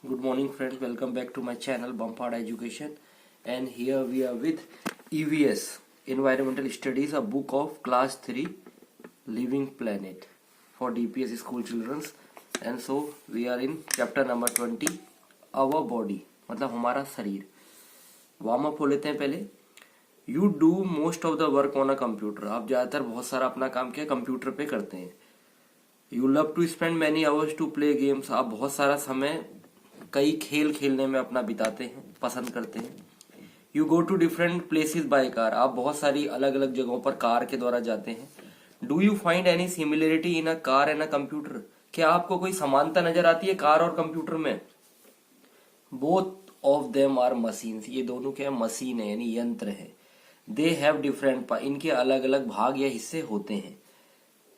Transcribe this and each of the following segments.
Good morning friends, welcome back to my channel Bumpard Education, and here we are with EVS Environmental Studies, a book of class 3 Living Planet for DPS school children. And so we are in chapter number 20, our body, मतलब हमारा शरीर. Warm up हो लेते हैं पहले. You do most of the work on a computer. आप ज्यादातर बहुत सारा अपना काम क्या कंप्यूटर पे करते हैं. You love to spend many hours to play games. आप बहुत सारा समय कई खेल खेलने में अपना बिताते हैं, पसंद करते हैं. You go to different places by car. आप बहुत सारी अलग अलग जगहों पर कार के द्वारा जाते हैं. Do you find any similarity in a car and a computer. क्या आपको कोई समानता नजर आती है कार और कंप्यूटर में. Both of them are machines. ये दोनों क्या है, मशीन है यानी यंत्र है. They have different part. इनके अलग अलग भाग या हिस्से होते हैं.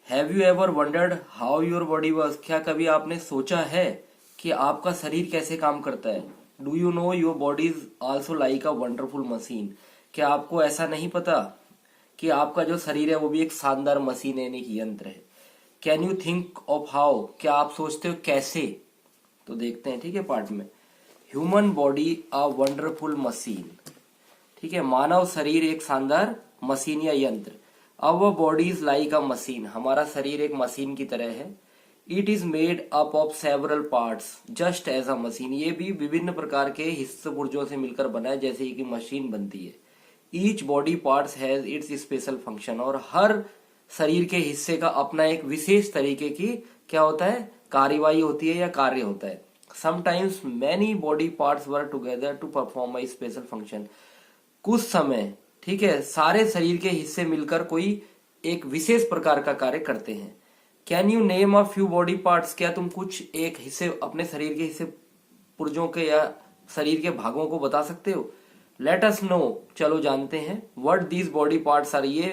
Have you ever wondered how your body works. क्या कभी आपने सोचा है कि आपका शरीर कैसे काम करता है. Do you know your body is also like a wonderful machine. क्या आपको ऐसा नहीं पता कि आपका जो शरीर है वो भी एक शानदार मशीन है यानी कि यंत्र है. Can you think of how. क्या आप सोचते हो कैसे. तो देखते हैं ठीक है पार्ट में. Human body a wonderful machine. ठीक है, मानव शरीर एक शानदार मशीन या यंत्र. Our body is like a machine. हमारा शरीर एक मशीन की तरह है. It is made up of several parts just as a machine. ये भी विभिन्न प्रकार के हिस्से पुर्जों से मिलकर बना है जैसे कि मशीन बनती है. Each body parts has its special function. और हर शरीर के हिस्से का अपना एक विशेष तरीके की क्या होता है, कार्यवाही होती है या कार्य होता है. Sometimes many body parts work together to perform a special function. कुछ समय ठीक है सारे शरीर के हिस्से मिलकर कोई एक विशेष प्रकार का कार्य करते हैं. Can you name a few body parts. क्या तुम कुछ एक हिस्से अपने शरीर के हिस्से पुर्जों के या शरीर के भागों को बता सकते हो. Let us know. चलो जानते हैं. What these body parts are. ये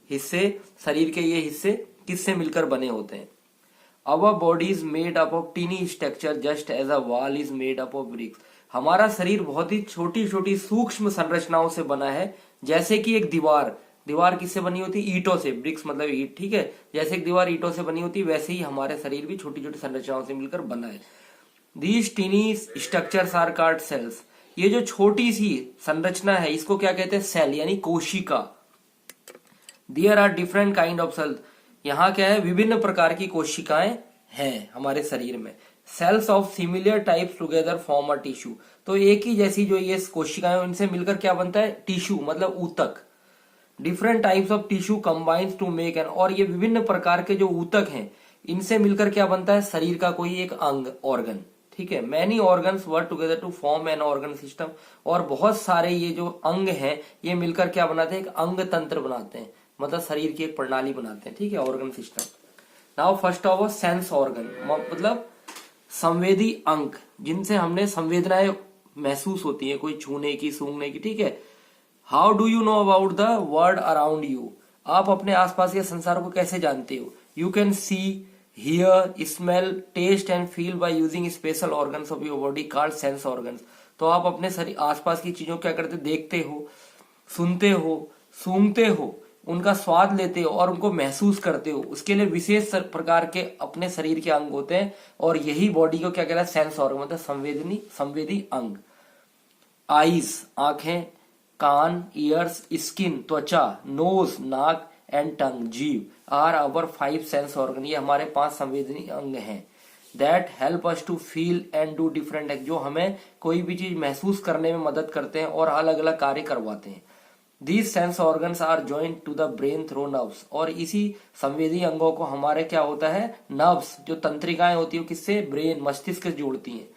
हिस्से शरीर के ये हिस्से किससे मिलकर बने होते हैं. Our body is made up of tiny structure just as a wall is made up of bricks. हमारा शरीर बहुत ही छोटी छोटी सूक्ष्म संरचनाओं से बना है जैसे कि एक दीवार. दीवार किससे बनी होती है, ईंटों से. ब्रिक्स मतलब ईंट. ठीक है, जैसे एक दीवार ईंटों से बनी होती है वैसे ही हमारे शरीर भी छोटी छोटी संरचनाओं से मिलकर बना है. These tiny structures are called cells. ये जो छोटी सी संरचना है इसको क्या कहते हैं, सेल यानी कोशिका. There are different kind of cells. यहाँ क्या है, विभिन्न प्रकार की कोशिकाएं हैं हमारे शरीर में. Cells of similar types together form a tissue. तो एक ही जैसी जो ये कोशिकाएं उनसे मिलकर क्या बनता है, टिश्यू मतलब ऊतक. Different types of tissue combines to make an. और ये विभिन्न प्रकार के जो ऊतक हैं इनसे मिलकर क्या बनता है, शरीर का कोई एक अंग, ऑर्गन. ठीक है, many organs work together to form an organ system. और बहुत सारे ये जो अंग हैं ये मिलकर क्या बनाते हैं, एक अंग तंत्र बनाते हैं, मतलब शरीर की एक प्रणाली बनाते हैं. ठीक है, organ system. Now first of all sense organ, मतलब संवेदी अंग जिनसे हमने संवेदनाएं महसूस होती है, कोई छूने की, सूंघने की. ठीक है. How do you know about the world around you. आप अपने आसपास के संसार को कैसे जानते हो. You can see, hear, smell, taste and feel by using special organs of your body called sense organs. तो आप अपने शरीर आसपास की चीजों क्या करते, देखते हो, सुनते हो, सूंघते हो, उनका स्वाद लेते हो और उनको महसूस करते हो. उसके लिए विशेष प्रकार के अपने शरीर के अंग होते हैं और यही बॉडी को क्या कहता है, सेंस ऑर्गन मतलब संवेदी अंग. आईज आंखें, कान, ईयर्स, स्किन त्वचा, नोज नाक एंड टंग जीभ आर अवर 5 सेंस ऑर्गन. ये हमारे 5 संवेदनी अंग हैं. That help us to feel and do different act. जो हमें कोई भी चीज महसूस करने में मदद करते हैं और अलग अलग कार्य करवाते हैं. These sense organs are joined to the brain through nerves. और इसी संवेदी अंगों को हमारे क्या होता है, नर्व्स जो तंत्रिकाएं होती है किससे, ब्रेन मस्तिष्क से जोड़ती हैं.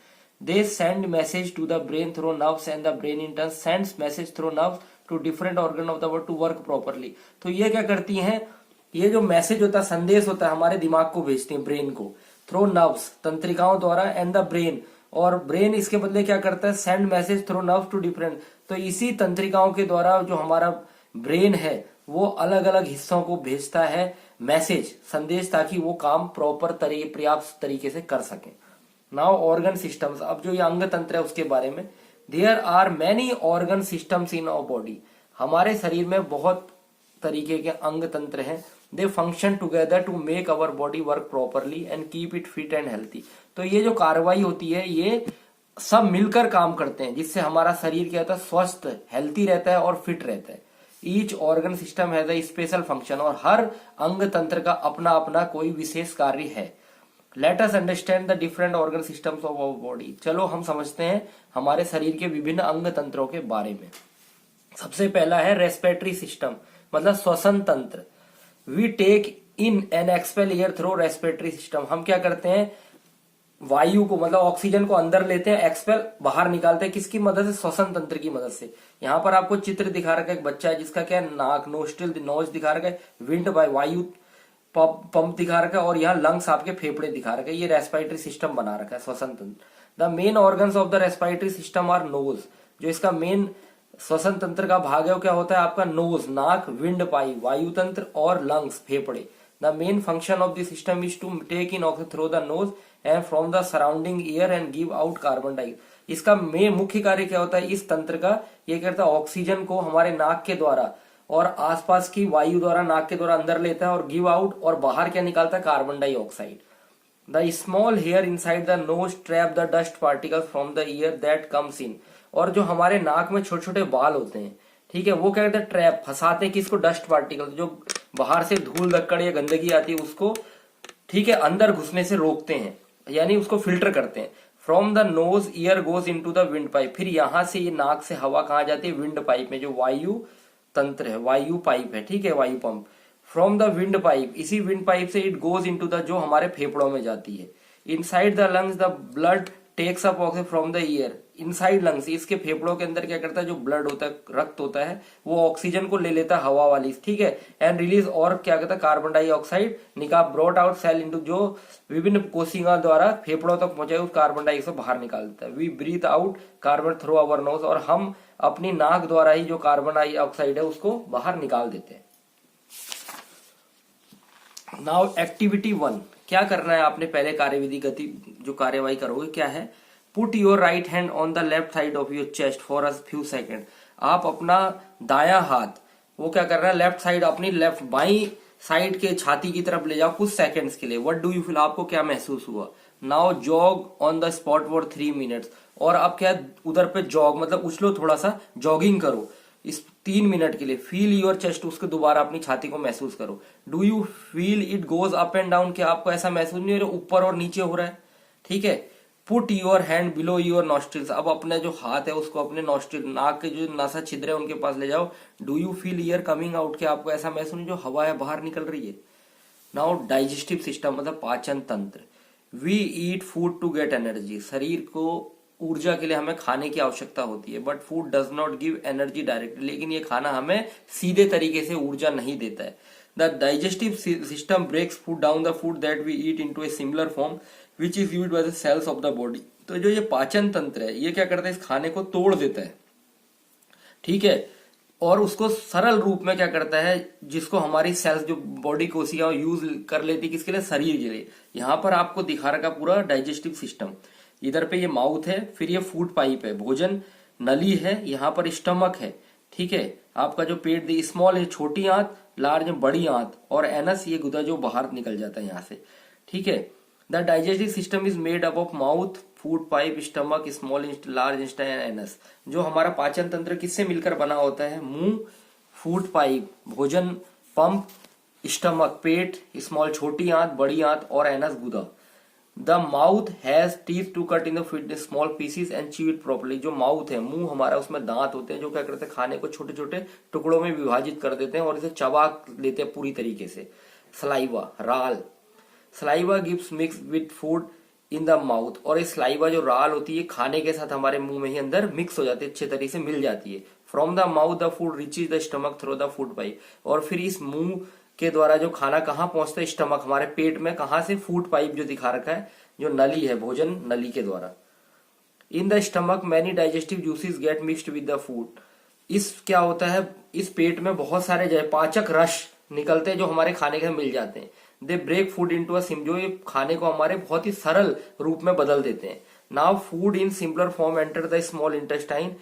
They send message to the brain through nerves and the brain in turn sends message through nerves to different organ of the body to work properly. तो ये क्या करती हैं, ये जो मैसेज होता है, संदेश होता है, हमारे दिमाग को भेजती है, ब्रेन को, थ्रू नर्व्स तंत्रिकाओं द्वारा, एंड द ब्रेन. और ब्रेन इसके बदले क्या करता है, send message through nerves to different. तो इसी तंत्रिकाओं के द्वारा जो हमारा ब्रेन है वो अलग अलग हिस्सों को भेजता है मैसेज, संदेश, ताकि वो काम प्रॉपर पर्याप्त तरीके से कर सके. Now organ systems. अब जो ये अंग तंत्र है उसके बारे में. There are many organ systems in our body. हमारे शरीर में बहुत तरीके के अंग तंत्र हैं. They function together to make our body work properly and keep it fit and healthy. तो ये जो कार्रवाई होती है ये सब मिलकर काम करते हैं, जिससे हमारा शरीर क्या होता है, स्वस्थ हेल्थी रहता है और फिट रहता है। Each organ system has a special function, और हर अंग तंत्र का अपना अपना कोई विशेष कार्य है। Let us understand the different organ systems of our body. चलो हम समझते हैं हमारे शरीर के विभिन्न अंग तंत्रों के बारे में। सबसे पहला है रेस्पिरेटरी सिस्टम, मतलब श्वसन तंत्र। We take in and expel air through respiratory system. हम क्या करते हैं, वायु को मतलब ऑक्सीजन को अंदर लेते हैं, एक्सपेल बाहर निकालते हैं। किसकी मदद से? श्वसन तंत्र की मदद से। यहाँ पर आपको चित्र दिखा रखा है, एक बच्चा है जिसका क्या है, नाक नोस्ट्रिल नोज दिखा रखा है, विंड बाय वायु पंप दिखा रखा है, और यहाँ लंग्स आपके फेफड़े दिखा रखे हैं। ये रेस्पिरेटरी सिस्टम बना रखा है श्वसन तंत्र। The main organs of the respiratory system are knows. जो इसका मेन श्वसन तंत्र का भाग है वो क्या होता है आपका? नोज नाक, विंड पाइप वायु तंत्र, और लंग्स फेफड़े। The main function of the system is to take in oxygen through the nose and from the surrounding air and give out carbon dioxide. इसका मुख्य कार्य क्या होता है इस तंत्र का? ये करता है ऑक्सीजन को हमारे नाक के द्वारा और आसपास की वायु द्वारा नाक के द्वारा अंदर लेता है और गिव आउट, और बाहर क्या निकालता है? Carbon dioxide. The small hair inside the nose trap the dust particles from the air that comes in. और जो हमारे नाक में छोटे छोटे बाल होते हैं, ठीक है, वो क्या करते हैं? ट्रैप, फंसाते हैं किसको? Dust particle. जो बाहर से धूल धक्कड़ या गंदगी आती है उसको, ठीक है, अंदर घुसने से रोकते हैं, यानी उसको फिल्टर करते हैं। From the nose year goes into the wind pipe. फिर यहां से ये नाक से हवा कहाँ जाती है? विंड पाइप में, जो वायु तंत्र है, वायु पाइप है, ठीक है, वायु pump. From the wind pipe, इसी विंड पाइप से इट गोज इनटू द, जो हमारे फेफड़ों में जाती है। Inside the lungs the blood takes up oxygen from the air. Inside lungs, इसके फेफड़ों के अंदर क्या करता है? जो ब्लड होता है, रक्त होता है, वो ऑक्सीजन को ले लेता है हवा वाली, ठीक है, एंड रिलीज, और क्या करता है? कार्बन डाइऑक्साइड निकाल, ब्रॉट आउट सेल इनटू, जो विभिन्न कोशिका द्वारा फेफड़ों तक पहुंचे उस कार्बन डाइऑक्साइड बाहर निकाल देता है। We breathe out carbon through our nose, और हम अपनी नाक द्वारा ही जो कार्बन डाइऑक्साइड है उसको बाहर निकाल देते हैं। नाउ एक्टिविटी 1, क्या करना है आपने? पहले कार्यविधि गति जो कार्यवाही करोगे क्या है? Put your right hand on the left side of your chest for a few second. आप अपना दायां हाथ वो क्या कर रहा है? लेफ्ट साइड, अपनी लेफ्ट बाई साइड के छाती की तरफ ले जाओ कुछ सेकंड्स के लिए। What do you feel? आपको क्या महसूस हुआ? Now jog on the spot for 3 minutes. और आप क्या उधर पे जॉग मतलब उछलो, थोड़ा सा जॉगिंग करो इस 3 मिनट के लिए। फील योर चेस्ट, उसके दोबारा अपनी छाती को महसूस करो। Do you feel it goes up and down? क्या आपको ऐसा महसूस नहीं हो रहा ऊपर और नीचे हो रहा है? ठीक है। Put your hand below your nostrils. अब अपने जो हाथ है उसको अपने नॉस्ट्रिल, नाक के जो नासा छिद्र है उनके पास ले जाओ। Do you feel air coming out? क्या आपको ऐसा महसूस नहीं जो हवा है बाहर निकल रही है? नाउ डाइजेस्टिव सिस्टम मतलब पाचन तंत्र। We eat food to get energy. शरीर को ऊर्जा के लिए हमें खाने की आवश्यकता होती है, but food does not give energy directly. लेकिन ये खाना हमें सीधे तरीके से ऊर्जा नहीं देता है। The digestive system breaks food down the food that we eat into a similar form which is used by the cells of the body. तो जो ये पाचन तंत्र है ये क्या करता है? इस खाने को तोड़ देता है, ठीक है, और उसको सरल रूप में क्या करता है, जिसको हमारी सेल्स जो बॉडी कोशिका यूज कर लेती, किसके लिए? शरीर के लिए। यहां पर आपको दिखा रखा पूरा डाइजेस्टिव सिस्टम। इधर पे ये माउथ है, फिर ये फूड पाइप है, भोजन नली है, यहाँ पर स्टमक है, ठीक है, आपका जो पेट दी स्मॉल है छोटी आंत, लार्ज है बड़ी आंत, और एनस ये गुदा जो बाहर निकल जाता है यहाँ से, ठीक है। The digestive system is made up of mouth, food pipe, stomach, small large intestine, anus. जो हमारा पाचन तंत्र किससे मिलकर बना होता है? मुंह, फूड पाइप, भोजन पंप, स्टमक पेट, स्मॉल छोटी आंत, बड़ी आंत, और एनस गुदा। The mouth has teeth to cut in the feed small pieces and chew it properly. जो माउथ है, मुंह हमारा, उसमें दांत होते हैं जो क्या करते हैं? खाने को छोटे छोटे टुकड़ों में विभाजित कर देते हैं और इसे चबा लेते हैं पूरी तरीके से। सलाइवा, राल। Saliva gives mix with food in the mouth. और ये सलाइवा जो राल होती है खाने के साथ हमारे मुंह में ही अंदर मिक्स हो जाती है, अच्छे तरीके से मिल जाती है। From the mouth the food reaches the stomach through the food pipe. और फिर इस मुंह के द्वारा जो खाना कहाँ पहुंचता है? स्टमक, हमारे पेट में। कहाँ से? फूड पाइप जो दिखा रखा है, जो नली है, भोजन नली के द्वारा। In the stomach many digestive juices get mixed with the food. इस क्या होता है? इस पेट में बहुत सारे पाचक रस निकलते हैं जो हमारे खाने के मिल जाते हैं। They break food into a sim, जो ये खाने को हमारे बहुत ही सरल रूप में बदल देते हैं। Now food in simpler form enter the small intestine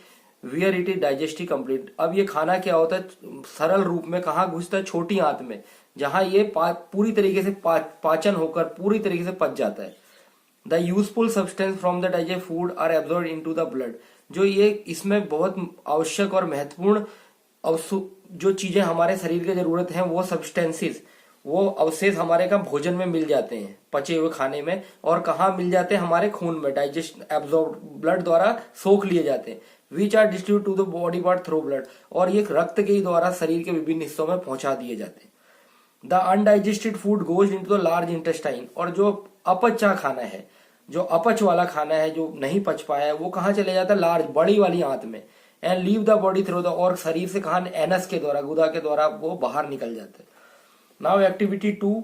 wear it is digestive complete. अब ये खाना क्या होता है? सरल रूप में कहाँ घुसता है? छोटी आंत में, जहां ये पूरी तरीके से पाचन होकर पूरी तरीके से पच जाता है। The useful substance from the digest food are absorb into the blood. जो ये इसमें बहुत आवश्यक और महत्वपूर्ण जो चीजें हमारे शरीर की जरूरत है, वो सब्सटेंसेस, वो अवशेष हमारे का भोजन में मिल जाते हैं, पचे हुए खाने में। और कहाँ मिल जाते हैं? हमारे खून में, डाइजेस्ट एब्जॉर्ब ब्लड द्वारा सोख लिए जाते हैं। Which are distribute to the body part through blood, और ये रक्त के द्वारा शरीर के विभिन्न हिस्सों में पहुंचा दिए जाते हैं। The undigested food goes into the large intestine, और जो अपचा खाना है, जो अपच वाला खाना है, जो नहीं पच पाया है, वो कहाँ चले जाता है? लार्ज, बड़ी वाली आंत में। And leave the body through the, और शरीर से कहा? एनस के द्वारा, गुदा के द्वारा वो बाहर निकल जाते हैं। Now activity 2,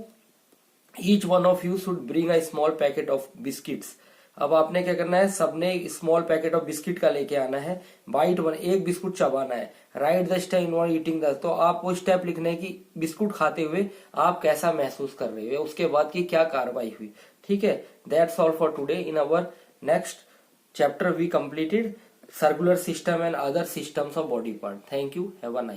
each one of you should bring a small packet of biscuits. अब आपने क्या करना है? सबने स्मॉल पैकेट ऑफ बिस्किट का लेके आना है। बाइट वन, एक बिस्कुट चबाना है। Right the step in eating the, तो आप वो स्टेप लिखना है कि बिस्कुट खाते हुए आप कैसा महसूस कर रहे हो, उसके बाद की क्या कार्रवाई हुई। ठीक है, that's all for today. In our next chapter we completed circular system and other systems of body part. Thank you. Have a nice